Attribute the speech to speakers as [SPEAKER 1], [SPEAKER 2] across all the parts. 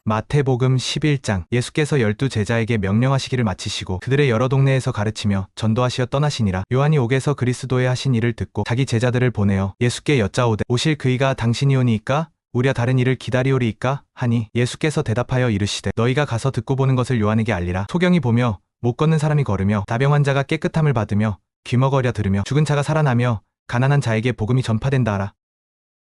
[SPEAKER 1] 마태복음 11장. 예수께서 12제자에게 명령하시기를 마치시고 그들의 여러 동네에서 가르치며 전도하시어 떠나시니라. 요한이 옥에서 그리스도의 하신 일을 듣고 자기 제자들을 보내어 예수께 여짜오되 오실 그이가 당신이오니이까? 우리야 다른 일을 기다리오리이까? 하니 예수께서 대답하여 이르시되 너희가 가서 듣고 보는 것을 요한에게 알리라. 소경이 보며 못 걷는 사람이 걸으며 나병 환자가 깨끗함을 받으며 귀머거려 들으며 죽은 자가 살아나며 가난한 자에게 복음이 전파된다 하라.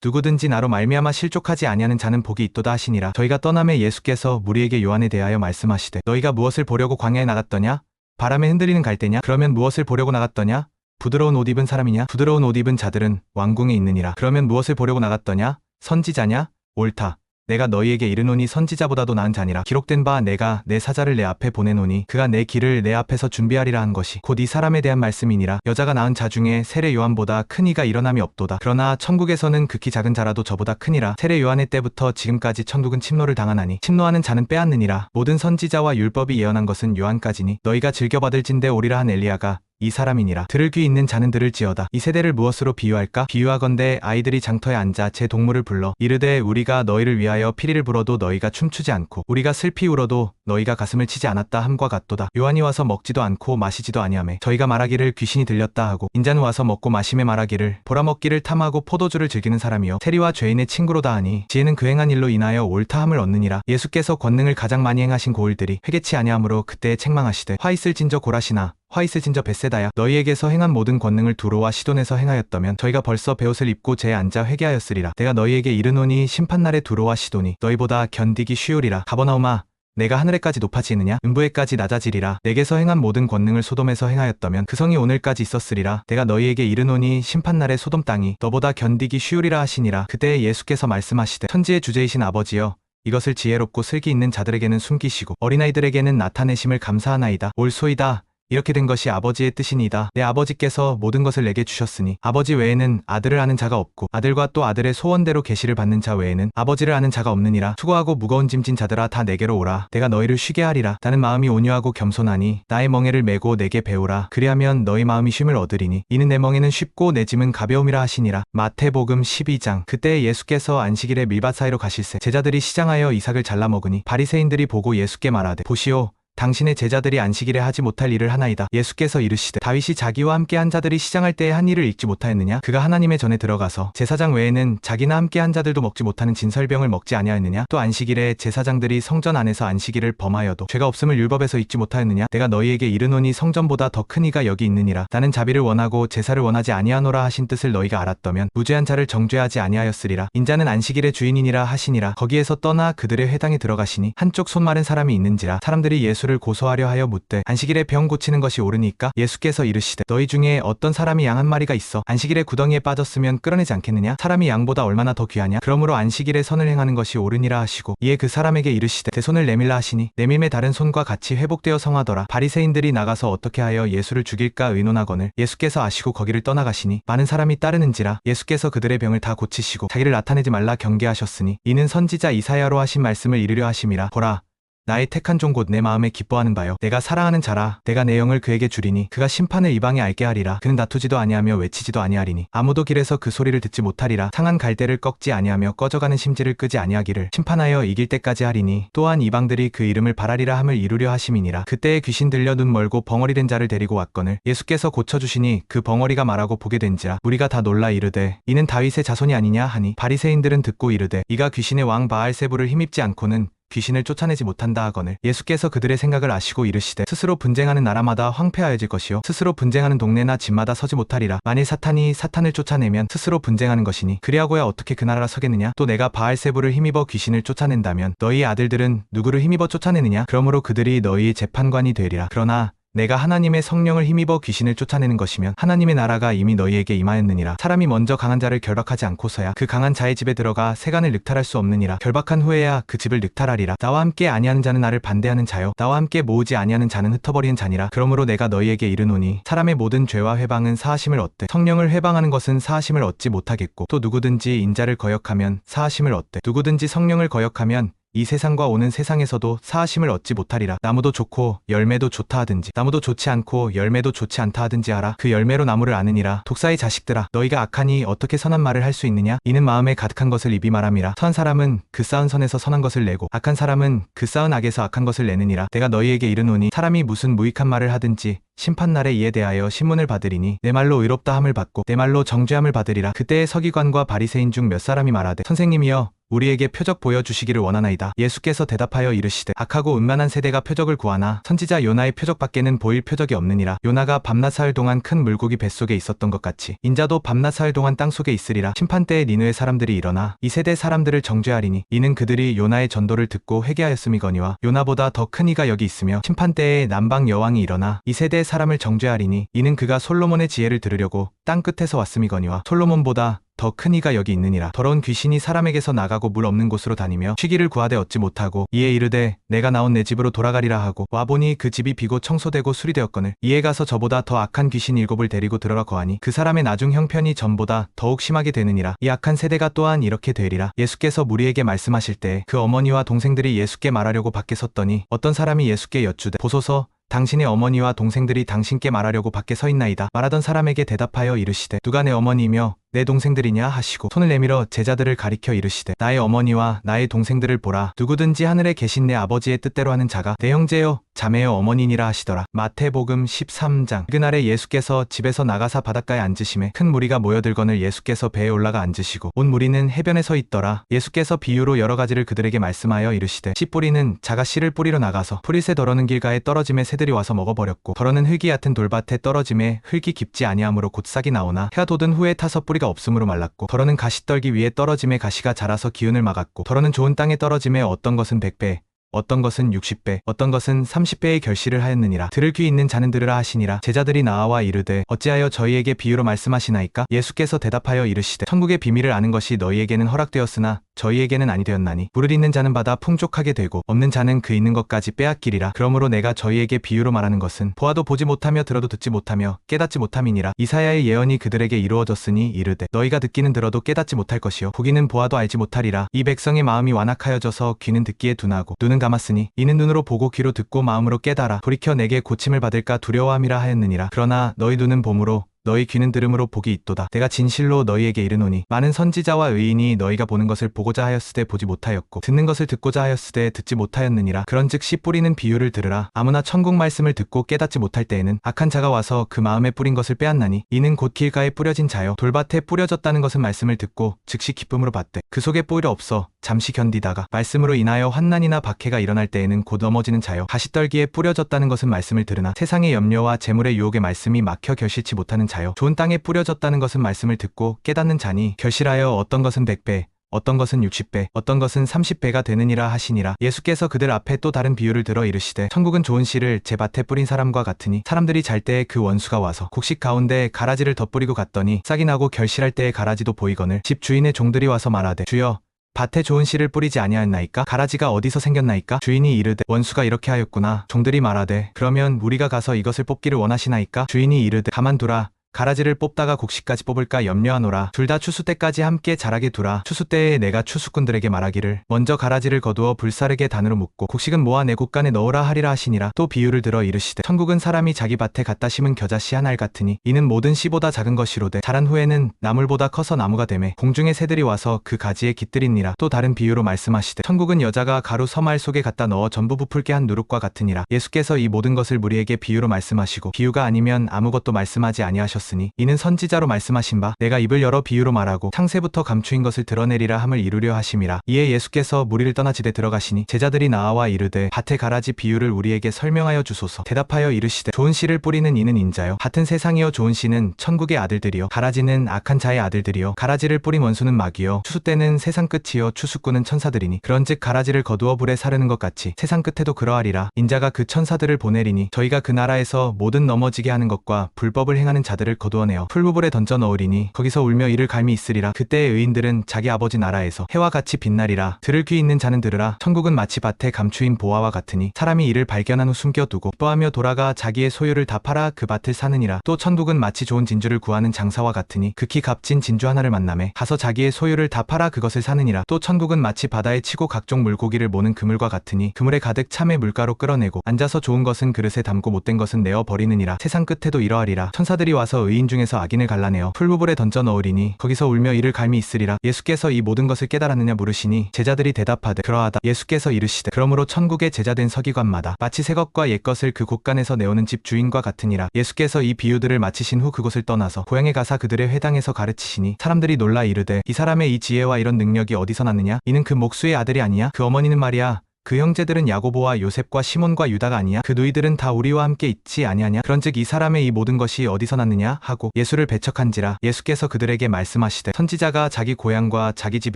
[SPEAKER 1] 누구든지 나로 말미암아 실족하지 아니하는 자는 복이 있도다 하시니라. 저희가 떠남에 예수께서 무리에게 요한에 대하여 말씀하시되 너희가 무엇을 보려고 광야에 나갔더냐? 바람에 흔들리는 갈대냐? 그러면 무엇을 보려고 나갔더냐? 부드러운 옷 입은 사람이냐? 부드러운 옷 입은 자들은 왕궁에 있느니라. 그러면 무엇을 보려고 나갔더냐? 선지자냐? 옳다. 내가 너희에게 이르노니 선지자보다도 나은 자니라. 기록된 바 내가 내 사자를 내 앞에 보내노니 그가 내 길을 내 앞에서 준비하리라 한 것이 곧 이 사람에 대한 말씀이니라. 여자가 낳은 자 중에 세례 요한보다 큰 이가 일어남이 없도다. 그러나 천국에서는 극히 작은 자라도 저보다 크니라. 세례 요한의 때부터 지금까지 천국은 침노를 당하나니 침노하는 자는 빼앗느니라. 모든 선지자와 율법이 예언한 것은 요한까지니 너희가 즐겨받을진대 오리라 한 엘리야가 이 사람이니라. 들을 귀 있는 자는 들을지어다. 이 세대를 무엇으로 비유할까? 비유하건대 아이들이 장터에 앉아 제 동물을 불러 이르되 우리가 너희를 위하여 피리를 불어도 너희가 춤추지 않고 우리가 슬피 울어도 너희가 가슴을 치지 않았다 함과 같도다. 요한이 와서 먹지도 않고 마시지도 아니하매 저희가 말하기를 귀신이 들렸다 하고 인자는 와서 먹고 마시매 말하기를 보라 먹기를 탐하고 포도주를 즐기는 사람이요 세리와 죄인의 친구로다 하니 지혜는 그 행한 일로 인하여 옳다함을 얻느니라. 예수께서 권능을 가장 많이 행하신 고을들이 회개치 아니하므로 그때에 책망하시되 화 있을진저 고라시나 화 있을진저 벳세다야. 너희에게서 행한 모든 권능을 두로와 시돈에서 행하였다면 저희가 벌써 베옷을 입고 제에 앉아 회개하였으리라. 내가 너희에게 이르노니 심판날에 두로와 시돈이 너희보다 견디기 쉬우리라. 가버나움아 내가 하늘에까지 높아지느냐? 음부에까지 낮아지리라. 내게서 행한 모든 권능을 소돔에서 행하였다면 그 성이 오늘까지 있었으리라. 내가 너희에게 이르노니 심판날에 소돔 땅이 너보다 견디기 쉬우리라 하시니라. 그때에 예수께서 말씀하시되 천지의 주제이신 아버지여 이것을 지혜롭고 슬기 있는 자들에게는 숨기시고 어린아이들에게는 나타내심을 감사하나이다. 옳소이다. 이렇게 된 것이 아버지의 뜻이니이다. 내 아버지께서 모든 것을 내게 주셨으니 아버지 외에는 아들을 아는 자가 없고 아들과 또 아들의 소원대로 계시를 받는 자 외에는 아버지를 아는 자가 없느니라. 수고하고 무거운 짐진 자들아 다 내게로 오라. 내가 너희를 쉬게 하리라. 나는 마음이 온유하고 겸손하니 나의 멍에를 메고 내게 배우라. 그리하면 너희 마음이 쉼을 얻으리니 이는 내 멍에는 쉽고 내 짐은 가벼움이라 하시니라. 마태복음 12장. 그때 예수께서 안식일에 밀밭 사이로 가실새 제자들이 시장하여 이삭을 잘라 먹으니 바리새인들이 보고 예수께 말하되 보시오 당신의 제자들이 안식일에 하지 못할 일을 하나이다. 예수께서 이르시되 다윗이 자기와 함께 한 자들이 시장할 때에 한 일을 읽지 못하였느냐? 그가 하나님의 전에 들어가서 제사장 외에는 자기나 함께 한 자들도 먹지 못하는 진설병을 먹지 아니하였느냐? 또 안식일에 제사장들이 성전 안에서 안식일을 범하여도 죄가 없음을 율법에서 읽지 못하였느냐? 내가 너희에게 이르노니 성전보다 더 큰 이가 여기 있느니라. 나는 자비를 원하고 제사를 원하지 아니하노라 하신 뜻을 너희가 알았더면 무죄한 자를 정죄하지 아니하였으리라. 인자는 안식일의 주인이니라 하시니라. 거기에서 떠나 그들의 회당에 들어가시니 한쪽 손 마른 사람이 있는지라. 사람들이 예수를 고소하려 하여 묻되 안식일에 병 고치는 것이 옳으니까? 예수께서 이르시되 너희 중에 어떤 사람이 양 한 마리가 있어 안식일에 구덩이에 빠졌으면 끌어내지 않겠느냐? 사람이 양보다 얼마나 더 귀하냐? 그러므로 안식일에 선을 행하는 것이 옳으니라 하시고 이에 그 사람에게 이르시되 내 손을 내밀라 하시니 내밀매 다른 손과 같이 회복되어 성하더라. 바리새인들이 나가서 어떻게 하여 예수를 죽일까 의논하거늘 예수께서 아시고 거기를 떠나가시니 많은 사람이 따르는지라. 예수께서 그들의 병을 다 고치시고 자기를 나타내지 말라 경계하셨으니 이는 선지자 이사야로 하신 말씀을 이루려 하심이라. 보라 나의 택한 종 곧 내 마음에 기뻐하는 바요 내가 사랑하는 자라. 내가 내 영을 그에게 주리니 그가 심판을 이방에 알게 하리라. 그는 다투지도 아니하며 외치지도 아니하리니 아무도 길에서 그 소리를 듣지 못하리라. 상한 갈대를 꺾지 아니하며 꺼져가는 심지를 끄지 아니하기를 심판하여 이길 때까지 하리니 또한 이방들이 그 이름을 바라리라 함을 이루려 하심이니라. 그때에 귀신 들려 눈 멀고 벙어리 된 자를 데리고 왔거늘 예수께서 고쳐주시니 그 벙어리가 말하고 보게 된지라. 무리가 다 놀라 이르되 이는 다윗의 자손이 아니냐 하니 바리새인들은 듣고 이르되 이가 귀신의 왕 바알세부를 힘입지 않고는 귀신을 쫓아내지 못한다 하거늘 예수께서 그들의 생각을 아시고 이르시되 스스로 분쟁하는 나라마다 황폐하여질 것이요 스스로 분쟁하는 동네나 집마다 서지 못하리라. 만일 사탄이 사탄을 쫓아내면 스스로 분쟁하는 것이니 그리하고야 어떻게 그 나라라 서겠느냐? 또 내가 바알세부를 힘입어 귀신을 쫓아낸다면 너희 아들들은 누구를 힘입어 쫓아내느냐? 그러므로 그들이 너희의 재판관이 되리라. 그러나 내가 하나님의 성령을 힘입어 귀신을 쫓아내는 것이면 하나님의 나라가 이미 너희에게 임하였느니라. 사람이 먼저 강한 자를 결박하지 않고서야 그 강한 자의 집에 들어가 세간을 늑탈할 수 없느니라. 결박한 후에야 그 집을 늑탈하리라. 나와 함께 아니하는 자는 나를 반대하는 자요 나와 함께 모으지 아니하는 자는 흩어버리는 자니라. 그러므로 내가 너희에게 이르노니 사람의 모든 죄와 회방은 사하심을 얻되 성령을 회방하는 것은 사하심을 얻지 못하겠고 또 누구든지 인자를 거역하면 사하심을 얻되 누구든지 성령을 거역하면 이 세상과 오는 세상에서도 사하심을 얻지 못하리라. 나무도 좋고 열매도 좋다 하든지 나무도 좋지 않고 열매도 좋지 않다 하든지 하라. 그 열매로 나무를 아느니라. 독사의 자식들아, 너희가 악하니 어떻게 선한 말을 할 수 있느냐? 이는 마음에 가득한 것을 입이 말함이라. 선한 사람은 그 쌓은 선에서 선한 것을 내고 악한 사람은 그 쌓은 악에서 악한 것을 내느니라. 내가 너희에게 이르노니 사람이 무슨 무익한 말을 하든지 심판날에 이에 대하여 신문을 받으리니 내 말로 의롭다 함을 받고 내 말로 정죄함을 받으리라. 그때의 서기관과 바리새인 중 몇 사람이 말하되 선생님이여 우리에게 표적 보여주시기를 원하나이다. 예수께서 대답하여 이르시되 악하고 음란한 세대가 표적을 구하나 선지자 요나의 표적밖에는 보일 표적이 없느니라. 요나가 밤낮 사흘 동안 큰 물고기 뱃속에 있었던 것 같이 인자도 밤낮 사흘 동안 땅속에 있으리라. 심판때에 니느의 사람들이 일어나 이 세대 사람들을 정죄하리니 이는 그들이 요나의 전도를 듣고 회개하였음이거니와 요나보다 더 큰 이가 여기 있으며 심판때에 남방 여왕이 일어나 이 세대의 사람을 정죄하리니 이는 그가 솔로몬의 지혜를 들으려고 땅 끝에서 왔음이거니와 솔로몬보다 더 큰 이가 여기 있느니라. 더러운 귀신이 사람에게서 나가고 물 없는 곳으로 다니며 쉬기를 구하되 얻지 못하고 이에 이르되 내가 나온 내 집으로 돌아가리라 하고 와보니 그 집이 비고 청소되고 수리되었거늘 이에 가서 저보다 더 악한 귀신 7을 데리고 들어라 거하니 그 사람의 나중 형편이 전보다 더욱 심하게 되느니라. 이 악한 세대가 또한 이렇게 되리라. 예수께서 무리에게 말씀하실 때 그 어머니와 동생들이 예수께 말하려고 밖에 섰더니 어떤 사람이 예수께 여쭈되 보소서 당신의 어머니와 동생들이 당신께 말하려고 밖에 서 있나이다. 말하던 사람에게 대답하여 이르시되 누가 내 어머니며 내 동생들이냐 하시고 손을 내밀어 제자들을 가리켜 이르시되 나의 어머니와 나의 동생들을 보라. 누구든지 하늘에 계신 내 아버지의 뜻대로 하는 자가 내 형제여 자매여 어머니니라 하시더라. 마태복음 13장. 그날에 예수께서 집에서 나가사 바닷가에 앉으심에 큰 무리가 모여들거늘 예수께서 배에 올라가 앉으시고 온 무리는 해변에 서 있더라. 예수께서 비유로 여러 가지를 그들에게 말씀하여 이르시되 씨 뿌리는 자가 씨를 뿌리러 나가서 풀잇에 더러는 길가에 떨어짐에 새들이 와서 먹어버렸고 더러는 흙이 얕은 돌밭에 떨어짐에 흙이 깊지 아니하므로 곧 싹이 나오나 해가 돋은 후에 타서 뿌리가 없으므로 말랐고 더러는 가시떨기 위에 떨어짐에 가시가 자라서 기운을 막았고 더러는 좋은 땅에 떨어짐에 어떤 것은 100배 어떤 것은 60배 어떤 것은 30배의 결실을 하였느니라. 들을 귀 있는 자는 들으라 하시니라. 제자들이 나와 이르되 어찌하여 저희에게 비유로 말씀하시나이까? 예수께서 대답하여 이르시되 천국의 비밀을 아는 것이 너희에게는 허락되었으나 저희에게는 아니 되었나니 물을 있는 자는 받아 풍족하게 되고 없는 자는 그 있는 것까지 빼앗기리라. 그러므로 내가 저희에게 비유로 말하는 것은 보아도 보지 못하며 들어도 듣지 못하며 깨닫지 못함이니라. 이사야의 예언이 그들에게 이루어졌으니 이르되 너희가 듣기는 들어도 깨닫지 못할 것이요 보기는 보아도 알지 못하리라. 이 백성의 마음이 완악하여져서 귀는 듣기에 둔하고 눈은 감았으니 이는 눈으로 보고 귀로 듣고 마음으로 깨달아 돌이켜 내게 고침을 받을까 두려워함이라 하였느니라. 그러나 너희 눈은 봄으로 너희 귀는 들음으로 복이 있도다. 내가 진실로 너희에게 이르노니 많은 선지자와 의인이 너희가 보는 것을 보고자 하였으되 보지 못하였고 듣는 것을 듣고자 하였으되 듣지 못하였느니라. 그런즉 씨 뿌리는 비유를 들으라. 아무나 천국 말씀을 듣고 깨닫지 못할 때에는 악한 자가 와서 그 마음에 뿌린 것을 빼앗나니 이는 곧 길가에 뿌려진 자요 돌밭에 뿌려졌다는 것은 말씀을 듣고 즉시 기쁨으로 받되 그 속에 뿌리가 없어 잠시 견디다가 말씀으로 인하여 환난이나 박해가 일어날 때에는 곧 넘어지는 자요 가시떨기에 뿌려졌다는 것은 말씀을 들으나 세상의 염려와 재물의 유혹의 말씀이 막혀 결실치 못하는 자요 좋은 땅에 뿌려졌다는 것은 말씀을 듣고 깨닫는 자니 결실하여 어떤 것은 100배 어떤 것은 60배 어떤 것은 30배가 되느니라 하시니라. 예수께서 그들 앞에 또 다른 비유를 들어 이르시되 천국은 좋은 씨를 제 밭에 뿌린 사람과 같으니 사람들이 잘 때에 그 원수가 와서 곡식 가운데 가라지를 덧뿌리고 갔더니 싹이 나고 결실할 때에 가라지도 보이거늘 집 주인의 종들이 와서 말하되 주여 밭에 좋은 씨를 뿌리지 아니하였나이까? 가라지가 어디서 생겼나이까? 주인이 이르되 원수가 이렇게 하였구나. 종들이 말하되 그러면 우리가 가서 이것을 뽑기를 원하시나이까? 주인이 이르되 가만두라. 가라지를 뽑다가 곡식까지 뽑을까 염려하노라. 둘 다 추수 때까지 함께 자라게 두라. 추수 때에 내가 추수꾼들에게 말하기를 먼저 가라지를 거두어 불사르게 단으로 묶고 곡식은 모아 내 곳간에 넣으라 하리라 하시니라. 또 비유를 들어 이르시되 천국은 사람이 자기 밭에 갖다 심은 겨자씨 한 알 같으니 이는 모든 씨보다 작은 것이로되 자란 후에는 나물보다 커서 나무가 되매 공중의 새들이 와서 그 가지에 깃들이니라. 또 다른 비유로 말씀하시되 천국은 여자가 가루 서말 속에 갖다 넣어 전부 부풀게 한 누룩과 같으니라. 예수께서 이 모든 것을 무리에게 비유로 말씀하시고 비유가 아니면 아무것도 말씀하지 아니하셨으니 이는 선지자로 말씀하신 바 내가 입을 열어 비유로 말하고 창세부터 감추인 것을 드러내리라 함을 이루려 하심이라. 이에 예수께서 무리를 떠나 집에 들어가시니 제자들이 나와 이르되 밭의 가라지 비유를 우리에게 설명하여 주소서. 대답하여 이르시되 좋은 씨를 뿌리는 이는 인자요 밭은 세상이요 좋은 씨는 천국의 아들들이요 가라지는 악한 자의 아들들이요 가라지를 뿌린 원수는 마귀요 추수 때는 세상 끝이요 추수꾼은 천사들이니 그런즉 가라지를 거두어 불에 사르는 것 같이 세상 끝에도 그러하리라. 인자가 그 천사들을 보내리니 저희가 그 나라에서 모든 넘어지게 하는 것과 불법을 행하는 자들을 제자들을 거두어내어 풀무불에 던져 넣으리니 거기서 울며 이를 갈미 있으리라. 그때의 의인들은 자기 아버지 나라에서 해와 같이 빛나리라. 들을 귀 있는 자는 들으라. 천국은 마치 밭에 감추인 보화와 같으니 사람이 이를 발견한 후 숨겨두고 기뻐하며 돌아가 자기의 소유를 다 팔아 그 밭을 사느니라. 또 천국은 마치 좋은 진주를 구하는 장사와 같으니 극히 값진 진주 하나를 만남에 가서 자기의 소유를 다 팔아 그것을 사느니라. 또 천국은 마치 바다에 치고 각종 물고기를 모는 그물과 같으니 그물에 가득 참에 물가로 끌어내고 앉아서 좋은 것은 그릇에 담고 못된 것은 내어 버리느니라. 세상 끝에도 이러하리라. 천사들이 와서 의인 중에서 악인을 갈라내어 풀무불에 던져 넣으리니 거기서 울며 이를 갈미 있으리라. 예수께서 이 모든 것을 깨달았느냐 물으시니 제자들이 대답하되 그러하다. 예수께서 이르시되 그러므로 천국의 제자된 서기관마다 마치 새 것과 옛 것을 그 곳간에서 내오는 집 주인과 같으니라. 예수께서 이 비유들을 마치신 후 그곳을 떠나서 고향에 가사 그들의 회당에서 가르치시니 사람들이 놀라 이르되 이 사람의 이 지혜와 이런 능력이 어디서 났느냐? 이는 그 목수의 아들이 아니야? 그 어머니는 말이야 그 형제들은 야고보와 요셉과 시몬과 유다가 아니야? 그 누이들은 다 우리와 함께 있지 아니하냐? 그런즉 이 사람의 이 모든 것이 어디서 났느냐? 하고 예수를 배척한지라. 예수께서 그들에게 말씀하시되 선지자가 자기 고향과 자기 집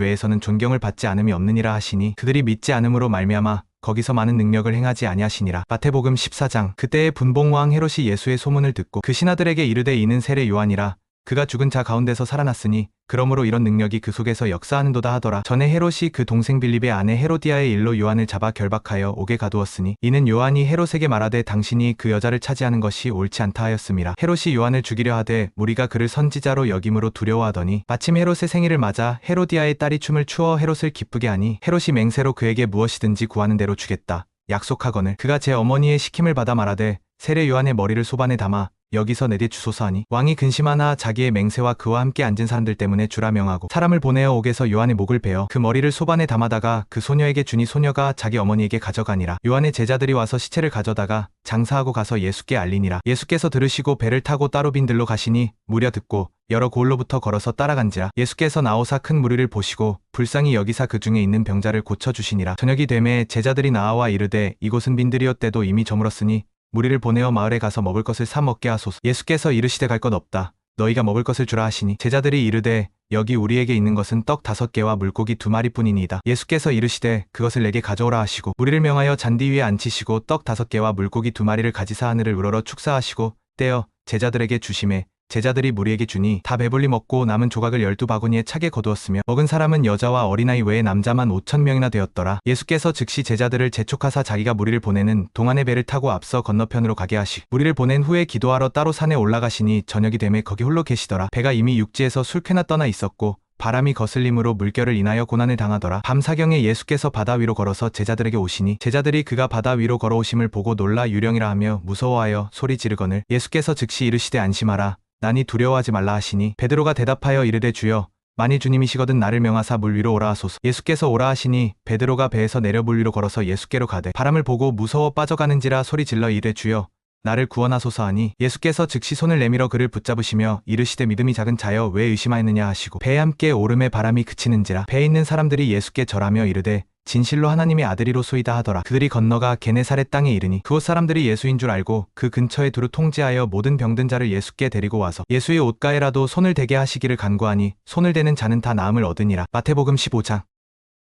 [SPEAKER 1] 외에서는 존경을 받지 않음이 없느니라 하시니 그들이 믿지 않음으로 말미암아 거기서 많은 능력을 행하지 아니하시니라. 마태복음 14장. 그때의 분봉왕 헤롯이 예수의 소문을 듣고 그 신하들에게 이르되 이는 세례 요한이라. 그가 죽은 자 가운데서 살아났으니 그러므로 이런 능력이 그 속에서 역사하는도다 하더라. 전에 헤롯이 그 동생 빌립의 아내 헤로디아의 일로 요한을 잡아 결박하여 옥에 가두었으니 이는 요한이 헤롯에게 말하되 당신이 그 여자를 차지하는 것이 옳지 않다 하였음이라. 헤롯이 요한을 죽이려 하되 무리가 그를 선지자로 여김으로 두려워하더니 마침 헤롯의 생일을 맞아 헤로디아의 딸이 춤을 추어 헤롯을 기쁘게 하니 헤롯이 맹세로 그에게 무엇이든지 구하는 대로 주겠다 약속하거늘 그가 제 어머니의 시킴을 받아 말하되 세례 요한의 머리를 소반에 담아 여기서 내게 주소서 하니 왕이 근심하나 자기의 맹세와 그와 함께 앉은 사람들 때문에 주라 명하고 사람을 보내어 옥에서 요한의 목을 베어 그 머리를 소반에 담아다가 그 소녀에게 주니 소녀가 자기 어머니에게 가져가니라. 요한의 제자들이 와서 시체를 가져다가 장사하고 가서 예수께 알리니라. 예수께서 들으시고 배를 타고 따로 빈 들로 가시니 무려 듣고 여러 고을로부터 걸어서 따라간지라. 예수께서 나오사 큰 무리를 보시고 불쌍히 여기사 그 중에 있는 병자를 고쳐주시니라. 저녁이 되매 제자들이 나와 이르되 이곳은 빈들이었대도 이미 저물었으니 무리를 보내어 마을에 가서 먹을 것을 사 먹게 하소서. 예수께서 이르시되 갈 것 없다. 너희가 먹을 것을 주라 하시니 제자들이 이르되 여기 우리에게 있는 것은 떡 5개와 물고기 2마리뿐이니이다. 예수께서 이르시되 그것을 내게 가져오라 하시고 무리를 명하여 잔디 위에 앉히시고 떡 5개와 물고기 2마리를 가지사 하늘을 우러러 축사하시고 떼어 제자들에게 주시매 제자들이 무리에게 주니 다 배불리 먹고 남은 조각을 12바구니에 차게 거두었으며 먹은 사람은 여자와 어린아이 외에 남자만 5,000명이나 되었더라. 예수께서 즉시 제자들을 재촉하사 자기가 무리를 보내는 동안의 배를 타고 앞서 건너편으로 가게 하시 무리를 보낸 후에 기도하러 따로 산에 올라가시니 저녁이 되매 거기 홀로 계시더라. 배가 이미 육지에서 술쾌나 떠나 있었고 바람이 거슬림으로 물결을 인하여 고난을 당하더라. 밤사경에 예수께서 바다 위로 걸어서 제자들에게 오시니 제자들이 그가 바다 위로 걸어오심을 보고 놀라 유령이라 하며 무서워하여 소리 지르거늘 예수께서 즉시 이르시되 안심하라 나니 두려워하지 말라 하시니 베드로가 대답하여 이르되 주여 만일 주님이시거든 나를 명하사 물 위로 오라 하소서. 예수께서 오라 하시니 베드로가 배에서 내려 물 위로 걸어서 예수께로 가되 바람을 보고 무서워 빠져가는지라 소리 질러 이르되 주여 나를 구원하소서 하니 예수께서 즉시 손을 내밀어 그를 붙잡으시며 이르시되 믿음이 작은 자여 왜 의심하였느냐 하시고 배에 함께 오름에 바람이 그치는지라. 배에 있는 사람들이 예수께 절하며 이르되 진실로 하나님의 아들이로소이다 하더라. 그들이 건너가 게네사렛 땅에 이르니 그곳 사람들이 예수인 줄 알고 그 근처에 두루 통제하여 모든 병든 자를 예수께 데리고 와서 예수의 옷가에라도 손을 대게 하시기를 간구하니 손을 대는 자는 다 나음을 얻으니라. 마태복음 15장.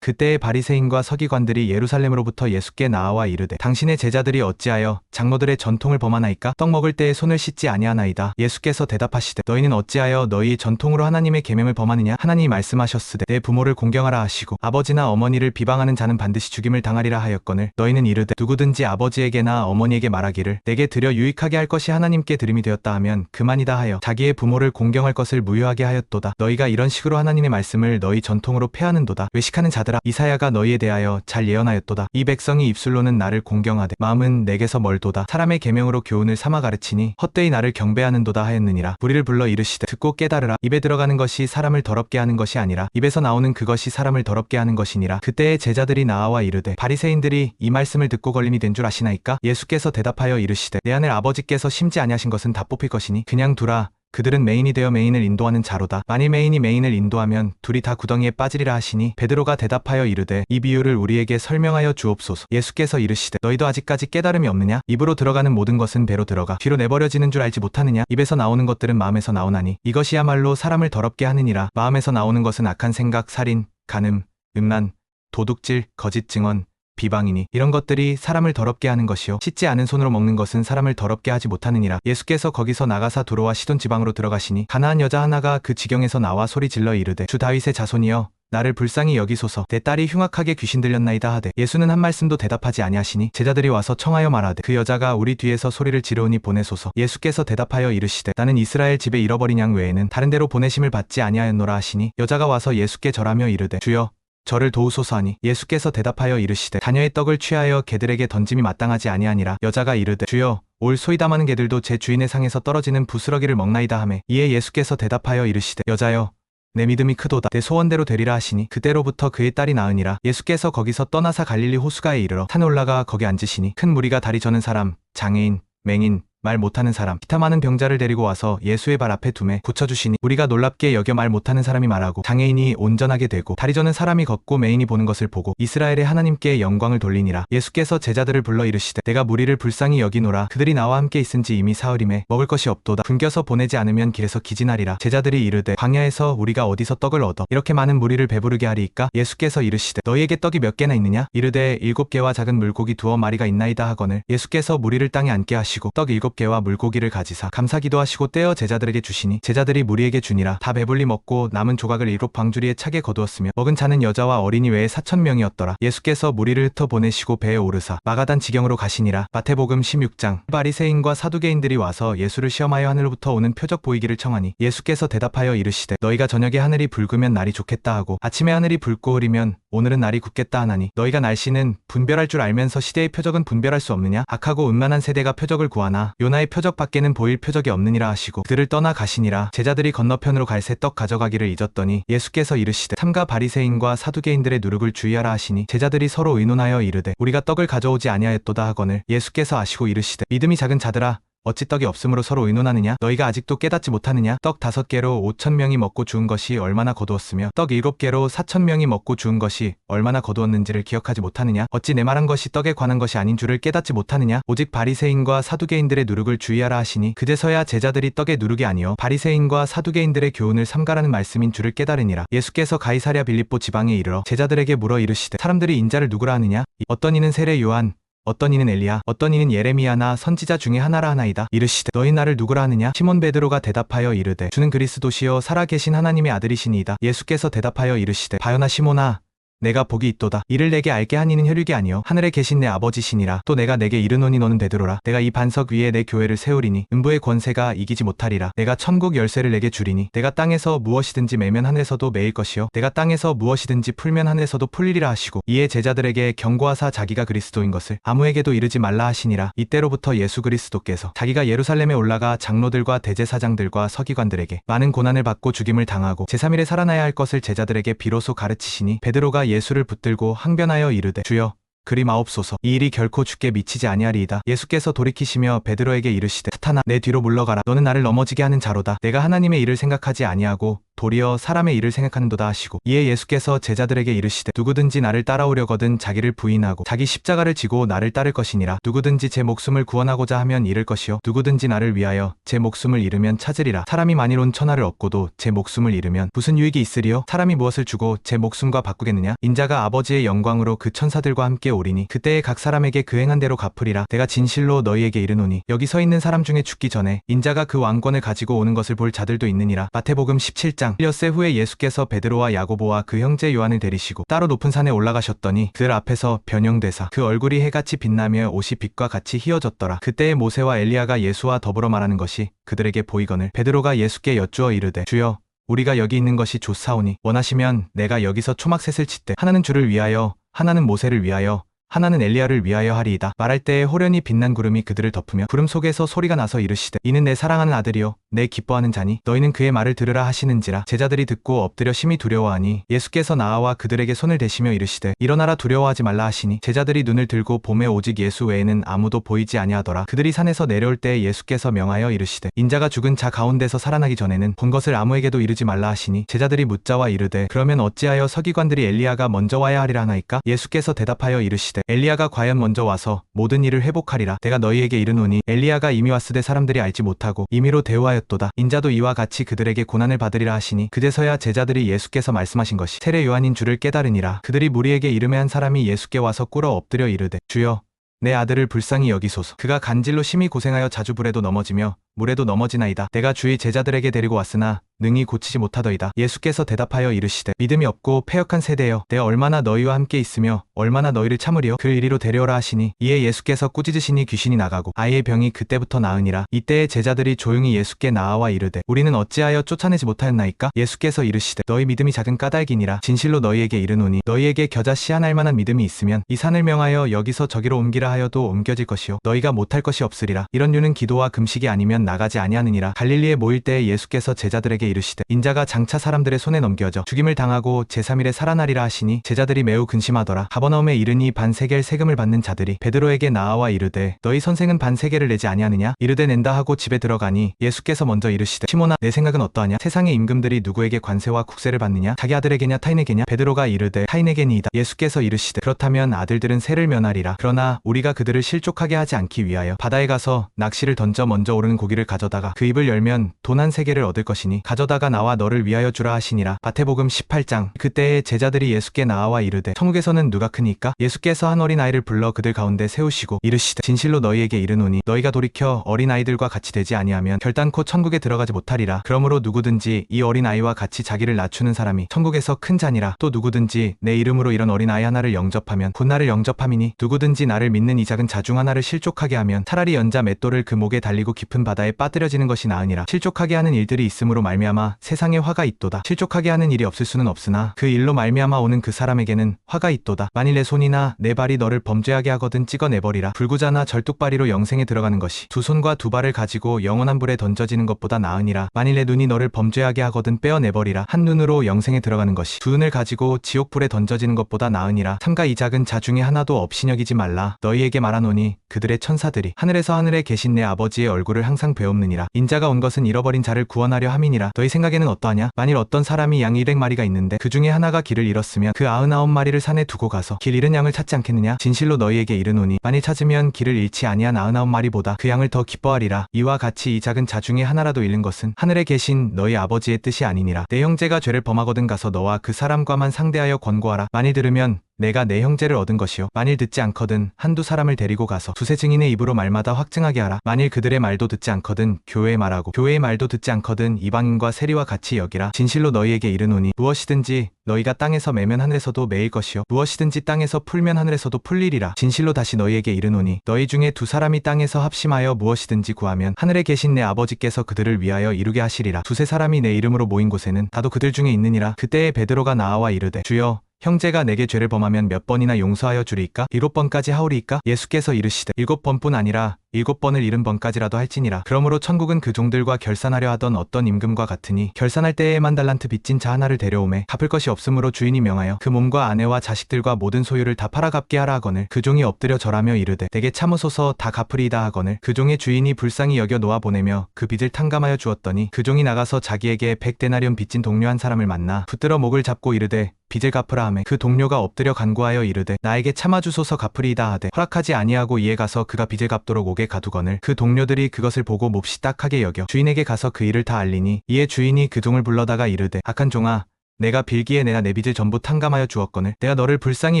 [SPEAKER 1] 그때의 바리새인과 서기관들이 예루살렘으로부터 예수께 나아와 이르되 당신의 제자들이 어찌하여 장로들의 전통을 범하나이까? 떡 먹을 때에 손을 씻지 아니하나이다. 예수께서 대답하시되 너희는 어찌하여 너희의 전통으로 하나님의 계명을 범하느냐? 하나님이 말씀하셨으되 내 부모를 공경하라 하시고 아버지나 어머니를 비방하는 자는 반드시 죽임을 당하리라 하였거늘 너희는 이르되 누구든지 아버지에게나 어머니에게 말하기를 내게 드려 유익하게 할 것이 하나님께 드림이 되었다 하면 그만이다 하여 자기의 부모를 공경할 것을 무효하게 하였도다. 너희가 이런 식으로 하나님의 말씀을 너희 전통으로 폐하는도다. 외식하는 자들 이사야가 너희에 대하여 잘 예언하였도다. 이 백성이 입술로는 나를 공경하되 마음은 내게서 멀도다. 사람의 계명으로 교훈을 삼아 가르치니 헛되이 나를 경배하는도다 하였느니라. 무리를 불러 이르시되 듣고 깨달으라. 입에 들어가는 것이 사람을 더럽게 하는 것이 아니라 입에서 나오는 그것이 사람을 더럽게 하는 것이니라. 그때의 제자들이 나와 이르되 바리새인들이 이 말씀을 듣고 걸림이 된 줄 아시나이까? 예수께서 대답하여 이르시되 내 안을 아버지께서 심지 아니하신 것은 다 뽑힐 것이니 그냥 두라. 그들은 메인이 되어 메인을 인도하는 자로다. 만일 메인이 메인을 인도하면 둘이 다 구덩이에 빠지리라 하시니 베드로가 대답하여 이르되 이 비유를 우리에게 설명하여 주옵소서. 예수께서 이르시되 너희도 아직까지 깨달음이 없느냐? 입으로 들어가는 모든 것은 배로 들어가 뒤로 내버려지는 줄 알지 못하느냐? 입에서 나오는 것들은 마음에서 나오나니 이것이야말로 사람을 더럽게 하느니라. 마음에서 나오는 것은 악한 생각, 살인, 간음, 음란, 도둑질, 거짓 증언, 비방이니 이런 것들이 사람을 더럽게 하는 것이요 씻지 않은 손으로 먹는 것은 사람을 더럽게 하지 못하느니라. 예수께서 거기서 나가사 두로와 시돈 지방으로 들어가시니 가나안 여자 하나가 그 지경에서 나와 소리 질러 이르되 주 다윗의 자손이여 나를 불쌍히 여기소서. 내 딸이 흉악하게 귀신 들렸나이다 하되 예수는 한 말씀도 대답하지 아니하시니 제자들이 와서 청하여 말하되 그 여자가 우리 뒤에서 소리를 지르오니 보내소서. 예수께서 대답하여 이르시되 나는 이스라엘 집에 잃어버린 양 외에는 다른 데로 보내심을 받지 아니하였노라 하시니 여자가 와서 예수께 절하며 이르되 주여 저를 도우소서 하니 예수께서 대답하여 이르시되 자녀의 떡을 취하여 개들에게 던짐이 마땅하지 아니하니라. 여자가 이르되 주여 올 소이다 많은 개들도 제 주인의 상에서 떨어지는 부스러기를 먹나이다 하매 이에 예수께서 대답하여 이르시되 여자여 내 믿음이 크도다. 내 소원대로 되리라 하시니 그때로부터 그의 딸이 나으니라. 예수께서 거기서 떠나사 갈릴리 호수가에 이르러 산에 올라가 거기 앉으시니 큰 무리가 다리 저는 사람, 장애인, 맹인, 말 못하는 사람, 기타 많은 병자를 데리고 와서 예수의 발 앞에 두매 고쳐주시니 우리가 놀랍게 여겨 말 못하는 사람이 말하고 장애인이 온전하게 되고 다리 저는 사람이 걷고 맹인이 보는 것을 보고 이스라엘의 하나님께 영광을 돌리니라. 예수께서 제자들을 불러 이르시되 내가 무리를 불쌍히 여기노라. 그들이 나와 함께 있은지 이미 사흘임에 먹을 것이 없도다. 굶겨서 보내지 않으면 길에서 기진하리라. 제자들이 이르되 광야에서 우리가 어디서 떡을 얻어 이렇게 많은 무리를 배부르게 하리이까? 예수께서 이르시되 너희에게 떡이 몇 개나 있느냐? 이르되 7개와 작은 물고기 2마리가 있나이다 하거늘 예수께서 무리를 땅에 앉게 하시고 떡 7개와 물고기를 가지사 감사기도 하시고 떼어 제자들에게 주시니 제자들이 무리에게 주니라. 다 배불리 먹고 남은 조각을 7방주리에 차게 거두었으며 먹은 자는 여자와 어린이 외에 4,000명이었더라. 예수께서 무리를 흩어 보내시고 배에 오르사 마가단 지경으로 가시니라. 마태복음 16장. 바리새인과 사두개인들이 와서 예수를 시험하여 하늘로부터 오는 표적 보이기를 청하니 예수께서 대답하여 이르시되 너희가 저녁에 하늘이 붉으면 날이 좋겠다 하고 아침에 하늘이 붉고 흐리면 오늘은 날이 굳겠다 하나니 너희가 날씨는 분별할 줄 알면서 시대의 표적은 분별할 수 없느냐? 악하고 음란한 세대가 표적을 구하나 요나의 표적 밖에는 보일 표적이 없느니라 하시고 그들을 떠나 가시니라. 제자들이 건너편으로 갈 새 떡 가져가기를 잊었더니 예수께서 이르시되 삼가 바리새인과 사두개인들의 누룩을 주의하라 하시니 제자들이 서로 의논하여 이르되 우리가 떡을 가져오지 아니하였도다 하거늘 예수께서 아시고 이르시되 믿음이 작은 자들아 어찌 떡이 없으므로 서로 의논하느냐? 너희가 아직도 깨닫지 못하느냐? 떡 5개로 5,000명이 먹고 죽은 것이 얼마나 거두었으며 떡 7개로 4,000명이 먹고 죽은 것이 얼마나 거두었는지를 기억하지 못하느냐? 어찌 내 말한 것이 떡에 관한 것이 아닌 줄을 깨닫지 못하느냐? 오직 바리새인과 사두개인들의 누룩을 주의하라 하시니 그제서야 제자들이 떡의 누룩이 아니요 바리새인과 사두개인들의 교훈을 삼가라는 말씀인 줄을 깨달으니라. 예수께서 가이사랴 빌립보 지방에 이르러 제자들에게 물어 이르시되 사람들이 인자를 누구라 하느냐? 어떤 이는 세례 요한 어떤 이는 엘리야 어떤 이는 예레미야나 선지자 중에 하나라 하나이다. 이르시되 너희 나를 누구라 하느냐? 시몬 베드로가 대답하여 이르되 주는 그리스도시요 살아계신 하나님의 아들이시니이다. 예수께서 대답하여 이르시되 바요나 시몬아 내가 복이 있도다. 이를 내게 알게 한 이는 혈육이 아니요 하늘에 계신 내 아버지시니라. 또 내가 내게 이르노니 너는 베드로라. 내가 이 반석 위에 내 교회를 세우리니 음부의 권세가 이기지 못하리라. 내가 천국 열쇠를 내게 주리니 내가 땅에서 무엇이든지 매면 하늘에서도 매일 것이요 내가 땅에서 무엇이든지 풀면 하늘에서도 풀리리라 하시고 이에 제자들에게 경고하사 자기가 그리스도인 것을 아무에게도 이르지 말라 하시니라. 이때로부터 예수 그리스도께서 자기가 예루살렘에 올라가 장로들과 대제사장들과 서기관들에게 많은 고난을 받고 죽임을 당하고 제3일에 살아나야 할 것을 제자들에게 비로소 가르치시니 베드로가 예수를 붙들고 항변하여 이르되 주여 그리 마옵소서 이 일이 결코 주께 미치지 아니하리이다. 예수께서 돌이키시며 베드로에게 이르시되 사탄아 내 뒤로 물러가라. 너는 나를 넘어지게 하는 자로다. 내가 하나님의 일을 생각하지 아니하고 도리어 사람의 일을 생각하는도다 하시고 이에 예수께서 제자들에게 이르시되 누구든지 나를 따라오려거든 자기를 부인하고 자기 십자가를 지고 나를 따를 것이니라. 누구든지 제 목숨을 구원하고자 하면 잃을 것이요 누구든지 나를 위하여 제 목숨을 잃으면 찾으리라. 사람이 만일 온 천하를 얻고도 제 목숨을 잃으면 무슨 유익이 있으리요? 사람이 무엇을 주고 제 목숨과 바꾸겠느냐? 인자가 아버지의 영광으로 그 천사들과 함께 오리니 그때에 각 사람에게 그 행한 대로 갚으리라. 내가 진실로 너희에게 이르노니 여기 서 있는 사람 중에 죽기 전에 인자가 그 왕권을 가지고 오는 것을 볼 자들도 있느니라. 마태복음 17장. 엿새 후에 예수께서 베드로와 야고보와 그 형제 요한을 데리시고 따로 높은 산에 올라가셨더니 그들 앞에서 변형되사 그 얼굴이 해같이 빛나며 옷이 빛과 같이 희어졌더라. 그때에 모세와 엘리야가 예수와 더불어 말하는 것이 그들에게 보이거늘 베드로가 예수께 여쭈어 이르되 주여 우리가 여기 있는 것이 좋사오니 원하시면 내가 여기서 초막셋을 칠 때 하나는 주를 위하여 하나는 모세를 위하여 하나는 엘리야를 위하여 하리이다. 말할 때에 호련히 빛난 구름이 그들을 덮으며 구름 속에서 소리가 나서 이르시되 이는 내 사랑하는 아들이요 내 기뻐하는 자니 너희는 그의 말을 들으라 하시는지라. 제자들이 듣고 엎드려 심히 두려워하니 예수께서 나와 그들에게 손을 대시며 이르시되 일어나라 두려워하지 말라 하시니 제자들이 눈을 들고 보매 오직 예수 외에는 아무도 보이지 아니하더라. 그들이 산에서 내려올 때에 예수께서 명하여 이르시되 인자가 죽은 자 가운데서 살아나기 전에는 본 것을 아무에게도 이르지 말라 하시니 제자들이 묻자와 이르되 그러면 어찌하여 서기관들이 엘리야가 먼저 와야 하리라 하나이까? 예수께서 대답하여 이르시되 엘리야가 과연 먼저 와서 모든 일을 회복하리라. 내가 너희에게 이르노니 엘리야가 이미 왔으되 사람들이 알지 못하고 임의로 대우하였도다. 인자도 이와 같이 그들에게 고난을 받으리라 하시니 그제서야 제자들이 예수께서 말씀하신 것이 세례 요한인 줄을 깨달으니라. 그들이 무리에게 이르매 한 사람이 예수께 와서 꿇어 엎드려 이르되 주여 내 아들을 불쌍히 여기소서. 그가 간질로 심히 고생하여 자주 불에도 넘어지며 물에도 넘어지나이다. 내가 주의 제자들에게 데리고 왔으나 능히 고치지 못하더이다. 예수께서 대답하여 이르시되 믿음이 없고 패역한 세대여, 내가 얼마나 너희와 함께 있으며 얼마나 너희를 참으리요. 그를 이리로 데려오라 하시니 이에 예수께서 꾸짖으시니 귀신이 나가고 아이의 병이 그때부터 나으니라. 이때에 제자들이 조용히 예수께 나아와 이르되 우리는 어찌하여 쫓아내지 못하였나이까? 예수께서 이르시되 너희 믿음이 작은 까닭이니라. 진실로 너희에게 이르노니 너희에게 겨자 씨 한 알만한 믿음이 있으면 이 산을 명하여 여기서 저기로 옮기라 하여도 옮겨질 것이요 너희가 못할 것이 없으리라. 이런 류는 기도와 금식이 아니면 나가지 아니하느니라. 갈릴리에 모일 때에 예수께서 제자들에게 이르시되 인자가 장차 사람들의 손에 넘겨져 죽임을 당하고 제3일에 살아나리라 하시니 제자들이 매우 근심하더라. 가버나움에 이르니 반세겔 세금을 받는 자들이 베드로에게 나아와 이르되 너희 선생은 반세겔을 내지 아니하느냐? 이르되 낸다 하고 집에 들어가니 예수께서 먼저 이르시되 시몬아 내 생각은 어떠하냐? 세상의 임금들이 누구에게 관세와 국세를 받느냐? 자기 아들에게냐 타인에게냐? 베드로가 이르되 타인에게니이다. 예수께서 이르시되 그렇다면 아들들은 세를 면하리라. 그러나 우리가 그들을 실족하게 하지 않기 위하여 바다에 가서 낚시를 던져 먼저 오르는 고기를 가져다가 그 입을 열면 돈 한 세겔을 얻을 것이니 가져다가 나와 너를 위하여 주라 하시니라. 마태복음 18장. 그때에 제자들이 예수께 나아와 이르되 천국에서는 누가 크니까? 예수께서 한 어린 아이를 불러 그들 가운데 세우시고 이르시되 진실로 너희에게 이르노니 너희가 돌이켜 어린 아이들과 같이 되지 아니하면 결단코 천국에 들어가지 못하리라. 그러므로 누구든지 이 어린 아이와 같이 자기를 낮추는 사람이 천국에서 큰 자니라. 또 누구든지 내 이름으로 이런 어린 아이 하나를 영접하면 곧 나를 영접함이니 누구든지 나를 믿는 이 작은 자 중 하나를 실족하게 하면 차라리 연자 맷돌을 그 목에 달리고 깊은 바다에 빠뜨려지는 것이 나으니라. 실족하게 하는 일들이 있음으로 말미암아 세상에 화가 있도다. 실족하게 하는 일이 없을 수는 없으나 그 일로 말미암아 오는 그 사람에게는 화가 있도다. 만일 내 손이나 내 발이 너를 범죄하게 하거든 찍어내버리라. 불구자나 절뚝발이로 영생에 들어가는 것이 두 손과 두 발을 가지고 영원한 불에 던져지는 것보다 나으니라. 만일 내 눈이 너를 범죄하게 하거든 빼어내버리라. 한 눈으로 영생에 들어가는 것이 두 눈을 가지고 지옥불에 던져지는 것보다 나으니라. 삼가 이 작은 자 중에 하나도 없이 여기지 말라. 너희에게 말하노니 그들의 천사들이 하늘에서 하늘에 계신 내 아버지의 얼굴을 항상 배옵느니라. 인자가 온 것은 잃어버린 자를 구원하려 함이니라. 너희 생각에는 어떠하냐? 만일 어떤 사람이 양 100마리가 있는데 그 중에 하나가 길을 잃었으면 그 99마리를 산에 두고 가서 길 잃은 양을 찾지 않겠느냐? 진실로 너희에게 이르노니 만일 찾으면 길을 잃지 아니한 99마리보다 그 양을 더 기뻐하리라. 이와 같이 이 작은 자 중에 하나라도 잃는 것은 하늘에 계신 너희 아버지의 뜻이 아니니라. 내 형제가 죄를 범하거든 가서 너와 그 사람과만 상대하여 권고하라. 만일 들으면 내가 내 형제를 얻은 것이요 만일 듣지 않거든 한두 사람을 데리고 가서 두세 증인의 입으로 말마다 확증하게 하라. 만일 그들의 말도 듣지 않거든 교회의 말하고 교회의 말도 듣지 않거든 이방인과 세리와 같이 여기라. 진실로 너희에게 이르노니 무엇이든지 너희가 땅에서 매면 하늘에서도 매일 것이요 무엇이든지 땅에서 풀면 하늘에서도 풀리리라. 진실로 다시 너희에게 이르노니 너희 중에 두 사람이 땅에서 합심하여 무엇이든지 구하면 하늘에 계신 내 아버지께서 그들을 위하여 이루게 하시리라. 두세 사람이 내 이름으로 모인 곳에는 나도 그들 중에 있느니라. 그때에 베드로가 나아와 이르되 주여 형제가 내게 죄를 범하면 몇 번이나 용서하여 주리이까? 7번까지 하오리이까? 예수께서 이르시되 7번뿐 아니라 7번을 70번까지라도 할지니라. 그러므로 천국은 그 종들과 결산하려 하던 어떤 임금과 같으니 결산할 때에 10,000달란트 빚진 자 하나를 데려오매 갚을 것이 없으므로 주인이 명하여 그 몸과 아내와 자식들과 모든 소유를 다 팔아 갚게 하라 하거늘 그 종이 엎드려 절하며 이르되 내게 참으소서 다 갚으리이다 하거늘 그 종의 주인이 불쌍히 여겨 놓아 보내며 그 빚을 탕감하여 주었더니 그 종이 나가서 자기에게 100데나리온 빚진 동료 한 사람을 만나 붙들어 목을 잡고 이르되 빚을 갚으라 하매 그 동료가 엎드려 간구하여 이르되 나에게 참아주소서 갚으리이다 하되 허락하지 아니하고 이에 가서 그가 빚을 갚도록 옥에 가두거늘 그 동료들이 그것을 보고 몹시 딱하게 여겨 주인에게 가서 그 일을 다 알리니 이에 주인이 그 종을 불러다가 이르되 악한 종아 내가 빌기에 내가 내 빚을 전부 탕감하여 주었거늘 내가 너를 불쌍히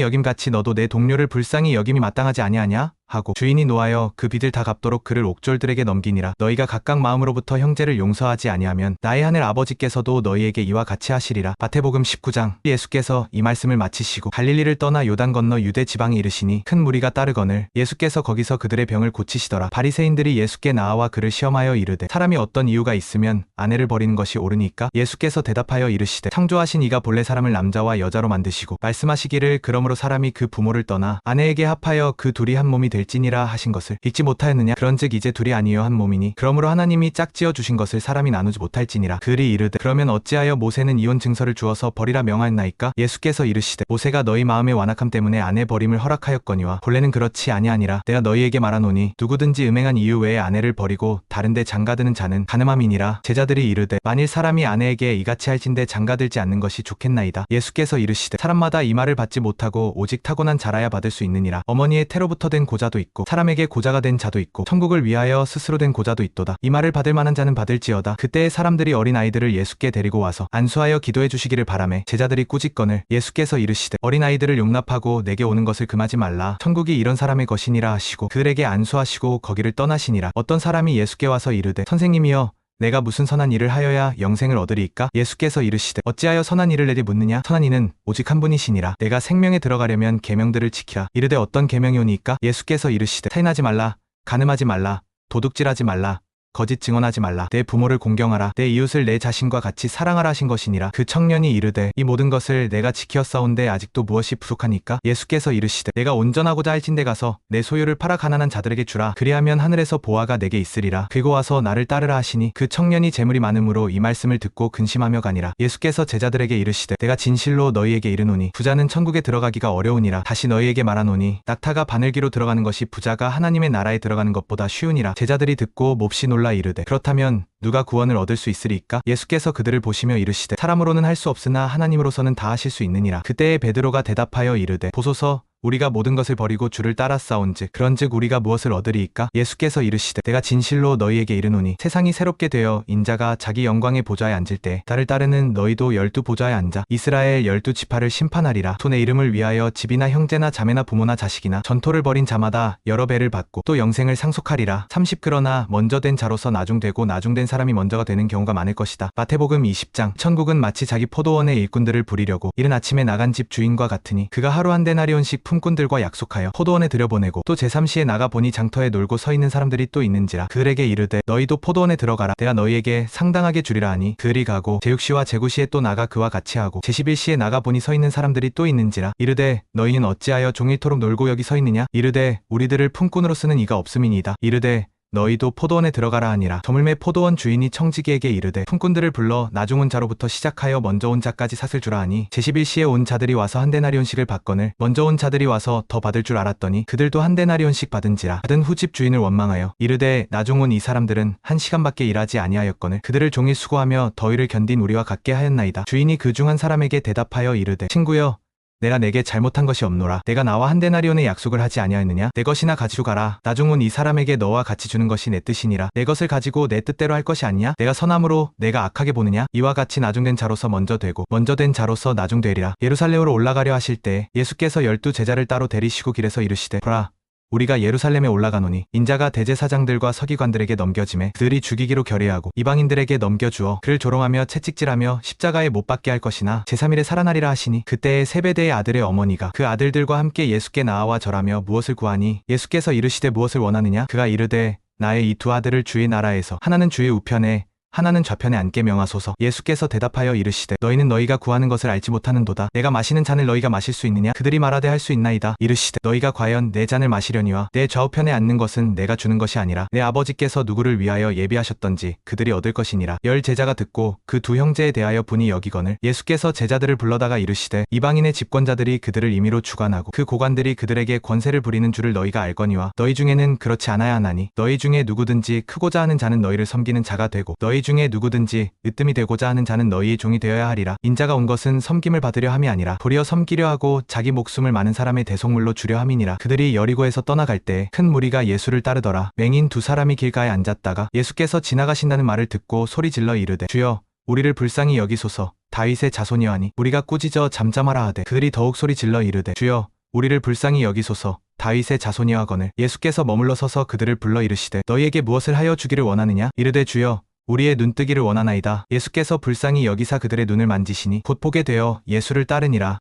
[SPEAKER 1] 여김같이 너도 내 동료를 불쌍히 여김이 마땅하지 아니하냐? 하고 주인이 노하여 그 빚을 다 갚도록 그를 옥졸들에게 넘기니라. 너희가 각각 마음으로부터 형제를 용서하지 아니하면 나의 하늘 아버지께서도 너희에게 이와 같이 하시리라. 마태복음 19장. 예수께서 이 말씀을 마치시고 갈릴리를 떠나 요단 건너 유대 지방에 이르시니 큰 무리가 따르거늘 예수께서 거기서 그들의 병을 고치시더라. 바리새인들이 예수께 나와 그를 시험하여 이르되 사람이 어떤 이유가 있으면 아내를 버리는 것이 옳으니까? 예수께서 대답하여 이르시되 창조하신 이가 본래 사람을 남자와 여자로 만드시고 말씀하시기를 그러므로 사람이 그 부모를 떠나 아내에게 합하여 그 둘이 한 몸이 될 될지니라 하신 것을 읽지 못하였느냐? 그런즉 이제 둘이 아니요 한 몸이니 그러므로 하나님이 짝지어 주신 것을 사람이 나누지 못할지니라. 그들이 이르되 그러면 어찌하여 모세는 이혼 증서를 주어서 버리라 명하였나이까? 예수께서 이르시되 모세가 너희 마음의 완악함 때문에 아내 버림을 허락하였거니와 본래는 그렇지 아니하니라. 내가 너희에게 말하노니 누구든지 음행한 이유 외에 아내를 버리고 다른데 장가드는 자는 간음함이니라. 제자들이 이르되 만일 사람이 아내에게 이같이 할진대 장가들지 않는 것이 좋겠나이다. 예수께서 이르시되 사람마다 이 말을 받지 못하고 오직 타고난 자라야 받을 수 있느니라. 어머니의 태로부터 된 고자도 있고 사람에게 고자가 된 자도 있고 천국을 위하여 스스로 된 고자도 있도다. 이 말을 받을 만한 자는 받을지어다. 그때에 사람들이 어린 아이들을 예수께 데리고 와서 안수하여 기도해 주시기를 바라매 제자들이 꾸짖거늘 예수께서 이르시되 어린 아이들을 용납하고 내게 오는 것을 금하지 말라. 천국이 이런 사람의 것이니라 하시고 그들에게 안수하시고 거기를 떠나시니라. 어떤 사람이 예수께 와서 이르되 선생님이여 내가 무슨 선한 일을 하여야 영생을 얻으리이까? 예수께서 이르시되 어찌하여 선한 일을 내리 묻느냐? 선한 이는 오직 한 분이시니라. 내가 생명에 들어가려면 계명들을 지키라. 이르되 어떤 계명이오니이까? 예수께서 이르시되 살인하지 말라, 간음하지 말라, 도둑질하지 말라, 거짓 증언하지 말라, 내 부모를 공경하라, 내 이웃을 내 자신과 같이 사랑하라 하신 것이니라. 그 청년이 이르되 이 모든 것을 내가 지켰사온데 아직도 무엇이 부족하니까? 예수께서 이르시되 내가 온전하고자 할진대 가서 내 소유를 팔아 가난한 자들에게 주라. 그리하면 하늘에서 보화가 내게 있으리라. 그리고 와서 나를 따르라 하시니 그 청년이 재물이 많음으로 이 말씀을 듣고 근심하며 가니라. 예수께서 제자들에게 이르시되 내가 진실로 너희에게 이르노니 부자는 천국에 들어가기가 어려우니라. 다시 너희에게 말하노니 낙타가 바늘기로 들어가는 것이 부자가 하나님의 나라에 들어가는 것보다 쉬우니라. 제자들이 듣고 몹시 놀라 이르되 그렇다면 누가 구원을 얻을 수 있으리이까? 예수께서 그들을 보시며 이르시되 사람으로는 할 수 없으나 하나님으로서는 다 하실 수 있느니라. 그때에 베드로가 대답하여 이르되 보소서 우리가 모든 것을 버리고 주를 따랐사온즉 그런즉 우리가 무엇을 얻으리이까? 예수께서 이르시되 내가 진실로 너희에게 이르노니 세상이 새롭게 되어 인자가 자기 영광의 보좌에 앉을 때 나를 따르는 너희도 12 보좌에 앉아 이스라엘 12 지파를 심판하리라. 또 내 이름을 위하여 집이나 형제나 자매나 부모나 자식이나 전토를 벌인 자마다 여러 배를 받고 또 영생을 상속하리라. 30 그러나 먼저 된 자로서 나중되고 나중된 사람이 먼저가 되는 경우가 많을 것이다. 마태복음 20장 천국은 마치 자기 포도원의 일꾼들을 부리려고 이른 아침에 나간 집 주인과 같으니 그가 하루 한 데나리온씩 품꾼들과 약속하여 포도원에 들여보내고 또 제3시에 나가보니 장터에 놀고 서 있는 사람들이 또 있는지라. 그들에게 이르되 너희도 포도원에 들어가라. 내가 너희에게 상당하게 주리라 하니 그들이 가고 제6시와 제9시에 또 나가 그와 같이 하고 제11시에 나가보니 서 있는 사람들이 또 있는지라. 이르되 너희는 어찌하여 종일토록 놀고 여기 서 있느냐? 이르되 우리들을 품꾼으로 쓰는 이가 없음이니이다. 이르되 너희도 포도원에 들어가라 하니라. 저물매 포도원 주인이 청지기에게 이르되 품꾼들을 불러 나중 온 자로부터 시작하여 먼저 온 자까지 삭을 주라 하니 제11시에 온 자들이 와서 한 데나리온씩을 받거늘 먼저 온 자들이 와서 더 받을 줄 알았더니 그들도 한 데나리온씩 받은지라. 받은 후 집 주인을 원망하여 이르되 나중 온 이 사람들은 1시간밖에 일하지 아니하였거늘 그들을 종일 수고하며 더위를 견딘 우리와 같게 하였나이다. 주인이 그 중 한 사람에게 대답하여 이르되 친구여 내가 내게 잘못한 것이 없노라. 내가 나와 한 데나리온의 약속을 하지 아니하였느냐? 내 것이나 가지고 가라. 나중 온 이 사람에게 너와 같이 주는 것이 내 뜻이니라. 내 것을 가지고 내 뜻대로 할 것이 아니냐? 내가 선함으로 내가 악하게 보느냐? 이와 같이 나중된 자로서 먼저 되고 먼저 된 자로서 나중되리라. 예루살렘으로 올라가려 하실 때 예수께서 12 제자를 따로 데리시고 길에서 이르시되 보라 우리가 예루살렘에 올라가노니 인자가 대제사장들과 서기관들에게 넘겨짐에 그들이 죽이기로 결의하고 이방인들에게 넘겨주어 그를 조롱하며 채찍질하며 십자가에 못 박게 할 것이나 제3일에 살아나리라 하시니 그때에 세베대의 아들의 어머니가 그 아들들과 함께 예수께 나아와 절하며 무엇을 구하니 예수께서 이르시되 무엇을 원하느냐? 그가 이르되 나의 이 두 아들을 주의 나라에서 하나는 주의 우편에 하나는 좌편에 앉게 명하소서. 예수께서 대답하여 이르시되 너희는 너희가 구하는 것을 알지 못하는도다. 내가 마시는 잔을 너희가 마실 수 있느냐? 그들이 말하되 할 수 있나이다. 이르시되 너희가 과연 내 잔을 마시려니와 내 좌우편에 앉는 것은 내가 주는 것이 아니라 내 아버지께서 누구를 위하여 예비하셨던지 그들이 얻을 것이니라. 10 제자가 듣고 그 두 형제에 대하여 분이 여기거늘 예수께서 제자들을 불러다가 이르시되 이방인의 집권자들이 그들을 임의로 주관하고 그 고관들이 그들에게 권세를 부리는 줄을 너희가 알거니와 너희 중에는 그렇지 않아야 하나니 너희 중에 누구든지 크고자 하는 자는 너희를 섬기는 자가 되고 너희 중에 누구든지 으뜸이 되고자 하는 자는 너희의 종이 되어야 하리라. 인자가 온 것은 섬김을 받으려 함이 아니라 도리어 섬기려 하고 자기 목숨을 많은 사람의 대속물로 주려 함이니라. 그들이 여리고에서 떠나갈 때 큰 무리가 예수를 따르더라. 맹인 두 사람이 길가에 앉았다가 예수께서 지나가신다는 말을 듣고 소리 질러 이르되 주여 우리를 불쌍히 여기소서. 다윗의 자손이여 하니 우리가 꾸짖어 잠잠하라 하되 그들이 더욱 소리 질러 이르되 주여 우리를 불쌍히 여기소서. 다윗의 자손이여 하거늘 예수께서 머물러 서서 그들을 불러 이르시되 너희에게 무엇을 하여 주기를 원하느냐? 이르되 주여 우리의 눈뜨기를 원하나이다. 예수께서 불쌍히 여기사 그들의 눈을 만지시니 곧 보게 되어 예수를 따르니라.